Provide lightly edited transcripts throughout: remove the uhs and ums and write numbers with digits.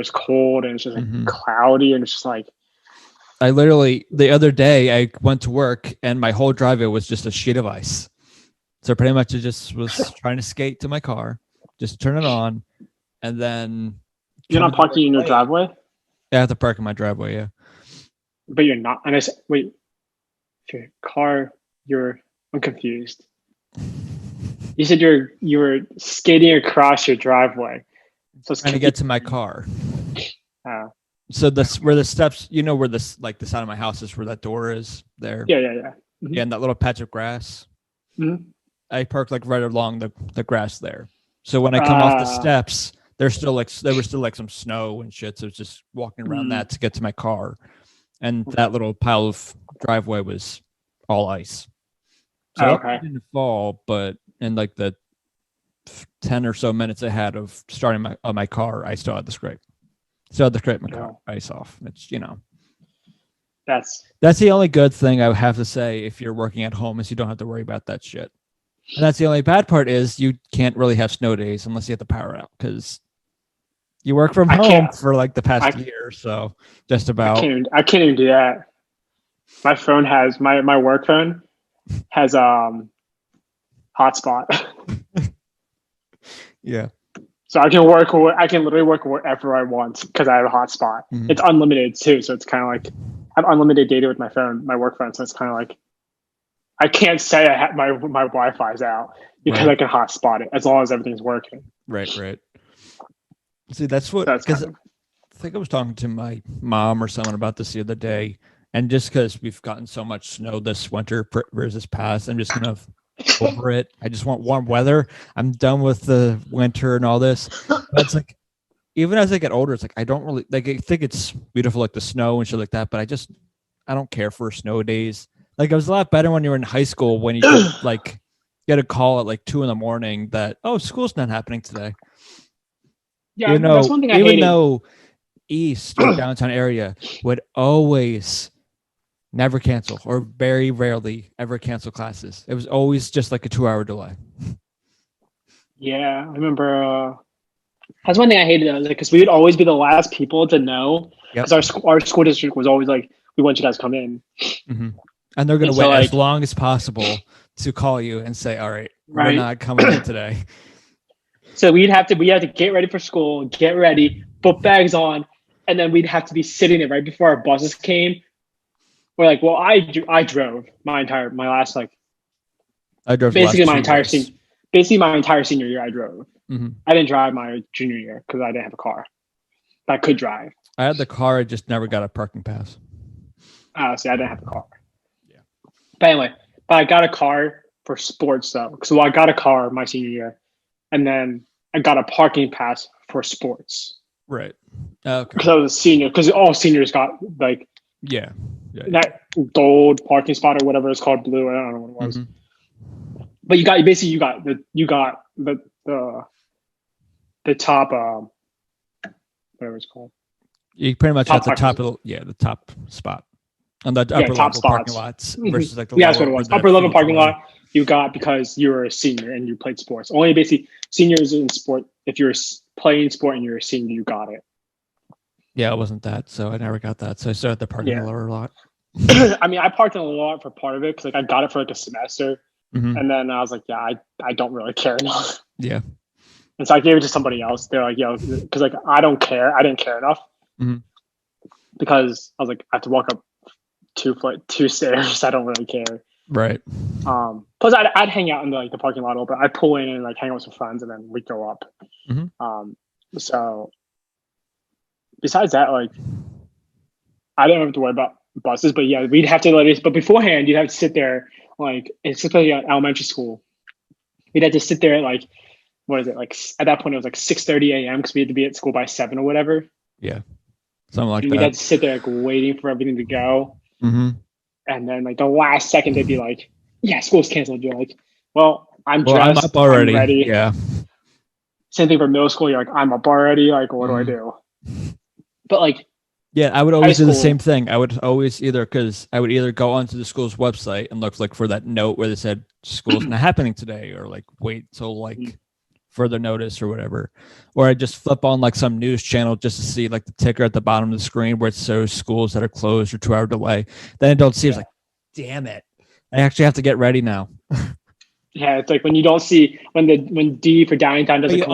it's cold and it's just like cloudy and it's just like. I literally the other day I went to work and my whole driveway was just a sheet of ice. So pretty much it just was trying to skate to my car, just turn it on, and then you're not parking in your driveway. I have to park in my driveway, yeah. But you're not. And I said, wait, your car. I'm confused. You said you were skating across your driveway. So it's trying to get to my car. Oh. So that's where the steps, where this like the side of my house is where that door is there. Yeah. Mm-hmm. Yeah, and that little patch of grass. Mm-hmm. I parked like right along the grass there. So when I come off the steps, there was still like some snow and shit. So it's just walking around that to get to my car. And that little pile of driveway was all ice. So it didn't fall, but in like the 10 or so minutes I had of starting my car, I still had to scrape. Still had to scrape my car ice off. It's that's the only good thing I would have to say if you're working at home is you don't have to worry about that shit. And that's the only bad part is you can't really have snow days unless you have the power out because you work from home for like the past year. So just about. I can't even do that. My phone has my work phone has hotspot. Yeah. So I can literally work wherever I want because I have a hotspot. Mm-hmm. It's unlimited too, so it's kind of like I have unlimited data with my work phone. So it's kind of like I can't say I have my Wi-Fi's out because I can hotspot it as long as everything's working. Right. See, that's what because I think I was talking to my mom or someone about this the other day, and just because we've gotten so much snow this winter versus past, I'm just kind of over it. I just want warm weather. I'm done with the winter and all this. But it's like, even as I get older, it's like I don't really like. I think it's beautiful, like the snow and shit like that. But I don't care for snow days. Like it was a lot better when you were in high school when you could like get a call at like 2 a.m. that school's not happening today. Yeah, that's one thing I hated. Even though East or downtown area would always never cancel or very rarely ever cancel classes. It was always just like a 2-hour delay. Yeah, I remember. That's one thing I hated because we would always be the last people to know because our school district was always like, we want you guys to come in. Mm-hmm. And they're going to wait as long as possible to call you and say, all right, we're not coming in today. So we had to get ready for school, get ready, put bags on, and then we'd have to be sitting there right before our buses came. We're like, well, I drove my entire senior year. I drove. Mm-hmm. I didn't drive my junior year because I didn't have a car. But I could drive. I had the car. I just never got a parking pass. See, I didn't have a car. Yeah. But anyway, I got a car for sports though. So I got a car my senior year, and then I got a parking pass for sports. Right. Okay. Because I was a senior. Because all seniors got like. Yeah. That gold parking spot or whatever it's called, blue. I don't know what it was. Mm-hmm. But you got the top whatever it's called. You pretty much have the top of the top spot on the upper level parking lots versus like the that's what it was. Upper level parking lot you got because you were a senior and you played sports. Only basically seniors in sport. If you're playing sport and you're a senior, you got it. Yeah, it wasn't that, so I never got that. So I started the parking in the lower lot. I mean, I parked in the lower lot for part of it because I got it for like a semester, and then I was like, I don't really care enough. Yeah. And so I gave it to somebody else. They're like, because like I don't care. I didn't care enough because I was like, I have to walk up two stairs. I don't really care. Right. Plus, I'd hang out in the parking lot, but I'd pull in and like hang out with some friends, and then we'd go up. Mm-hmm. So. Besides that, like, I don't have to worry about buses, but yeah, we'd have to but beforehand, you'd have to sit there, like, especially at elementary school. We'd have to sit there at like, what is it? Like, at that point, it was like 6:30 a.m. because we had to be at school by 7 or whatever. Yeah. Something like that. We'd have to sit there, like, waiting for everything to go. Mm-hmm. And then, like, the last second, they'd be like, yeah, school's canceled. You're like, well, I'm dressed. I'm up already. I'm ready. Yeah. Same thing for middle school. You're like, I'm up already. Like, what do I do? But like, yeah, I would always do the same thing. I would always either go onto the school's website and look like for that note where they said school's not happening today, or like wait till like further notice or whatever. Or I just flip on like some news channel just to see like the ticker at the bottom of the screen where it shows schools that are closed or 2-hour delay. Then I don't see it's like, damn it. I actually have to get ready now. Yeah, it's like when you don't see when D for Downingtown doesn't come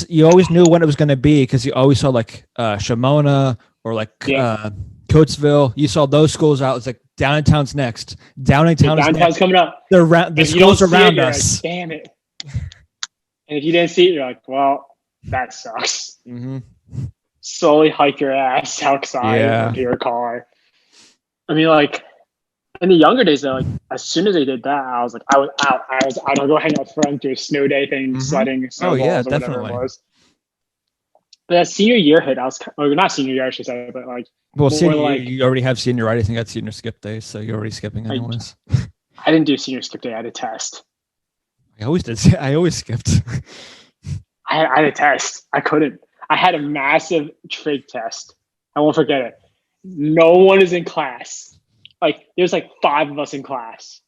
you always knew when it was going to be because you always saw like Shimona or like Coatesville. You saw those schools out. It's like Downingtown's next. Downingtown's coming up. The schools around us. Like, damn it. And if you didn't see it, you're like, well, that sucks. Mm-hmm. Slowly hike your ass outside to your car. I mean, like, in the younger days, though, like, as soon as they did that, I was like, I was out. I would go hang out with friends, do a snow day thing, sledding, snowballs, or whatever it was. But as senior year hit, I was, or not senior year, I should say, but like, well, you already have senioritis and got senior skip day, so you're already skipping anyways. I didn't do senior skip day. I had a test. I always did. I always skipped. I had a test. I couldn't. I had a massive trig test. I won't forget it. No one is in class. Like, there's like 5 of us in class.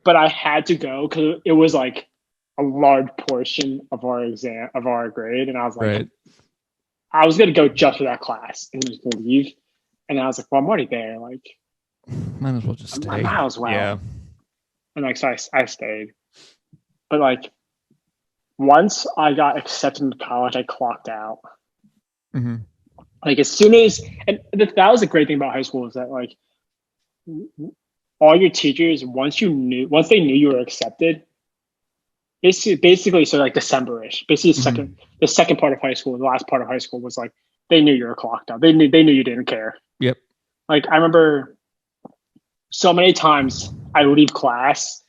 But I had to go because it was like a large portion of our exam, of our grade. And I was like, I was going to go just for that class and just leave. And I was like, well, I'm already there. Like, might as well just stay. I might as well. Yeah. And like, so I stayed. But like, once I got accepted into college, I clocked out. Mm-hmm. Like, as soon as, and that was the great thing about high school is that like, all your teachers, once they knew you were accepted, basically, so like December-ish, basically the second part of high school, the last part of high school was like, they knew you were clocked out. They knew you didn't care. Yep. Like, I remember so many times I would leave class,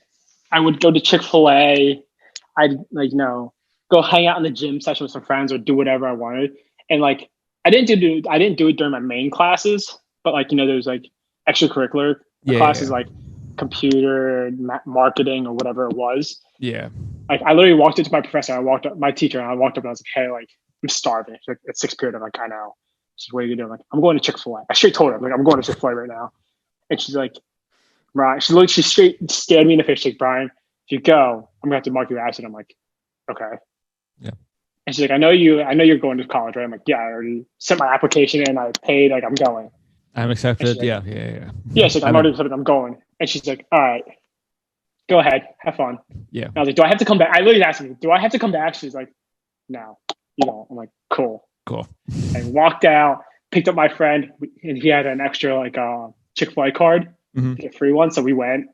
I would go to Chick-fil-A, I'd like, go hang out in the gym session with some friends or do whatever I wanted. And like, I didn't do it during my main classes, but like, there's like extracurricular classes like computer, marketing, or whatever it was. Yeah. Like, I literally walked into my professor, my teacher, and I walked up and I was like, hey, like, I'm starving. She's like, it's 6th period. I'm like, I know. She's like, what are you doing? I'm like, I'm going to Chick-fil-A. I straight told her, like, I'm going to Chick-fil-A right now. And she's like, Brian, she straight stared me in the face. She's like, Brian, if you go, I'm gonna have to mark your absent. I'm like, okay. Yeah. And she's like, I know you're going to college, right? I'm like, yeah, I already sent my application in, I paid, like, I'm going. I'm accepted. Like, Yeah. Yeah, she's like, I'm already accepted, I'm going. And she's like, all right, go ahead, have fun. Yeah. And I was like, do I have to come back? I literally asked her, do I have to come back? She's like, no, you don't. I'm like, cool. And walked out, picked up my friend, and he had an extra like Chick-fil-A card, a free one, so we went.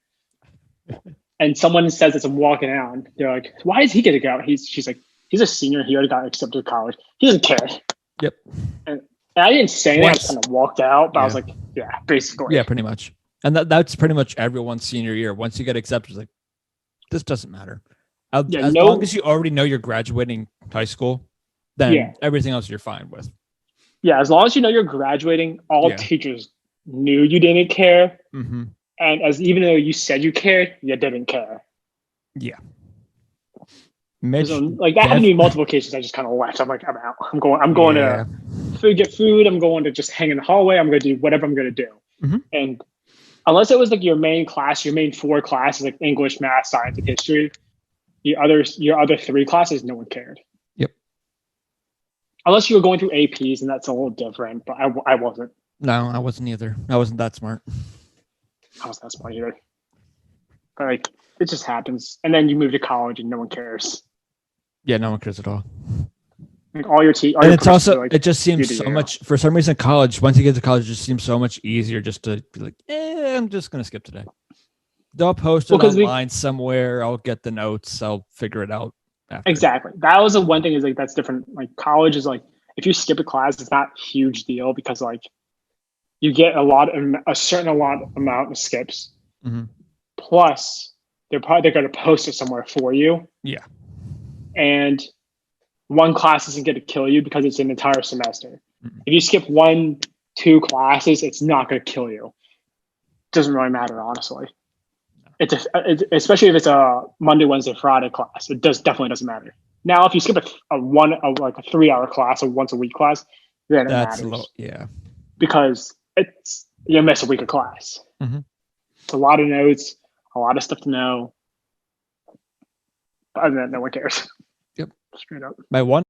And someone says as I'm walking out, and they're like, why is he gonna go? She's like, he's a senior, he already got accepted to college. He doesn't care. Yep. And I didn't say anything, I just kind of walked out, but I was like, yeah, basically. Yeah, pretty much. And that's pretty much everyone's senior year. Once you get accepted, it's like, this doesn't matter. As long as you already know you're graduating high school, then everything else you're fine with. Yeah, as long as you know you're graduating, all teachers knew you didn't care. Mm-hmm. And even though you said you cared, you didn't care. Yeah. So, like, that happened to me multiple cases. I just kind of left. I'm like, I'm out. I'm going to get food. I'm going to just hang in the hallway. I'm going to do whatever I'm going to do. Mm-hmm. And unless it was like your main 4 classes, like English, math, science, and history, your other 3 classes, no one cared. Yep. Unless you were going through APs, and that's a little different. But I wasn't. No, I wasn't either. I wasn't that smart. I wasn't that smart either. But like, it just happens. And then you move to college, and no one cares. Yeah, no one cares at all. Like, all your and it's also like, it just seems so much. For some reason, once you get to college, it just seems so much easier just to be like, I'm just gonna skip today. They'll post it online somewhere. I'll get the notes. I'll figure it out after. Exactly. That was the one thing, is like, that's different. Like, college is like, if you skip a class, it's not a huge deal because like you get a certain amount of skips. Mm-hmm. Plus, they're going to post it somewhere for you. Yeah. And one class isn't going to kill you because it's an entire semester. Mm-hmm. If you skip 1-2 classes, it's not going to kill you. It doesn't really matter, honestly. Especially if it's a Monday, Wednesday, Friday class, it definitely doesn't matter. Now, if you skip a 3-hour class, or once a week class, then that's it matters. Yeah. Because you miss a week of class. Mm-hmm. It's a lot of notes, a lot of stuff to know. Other than that, no one cares. Yep. straight up. My one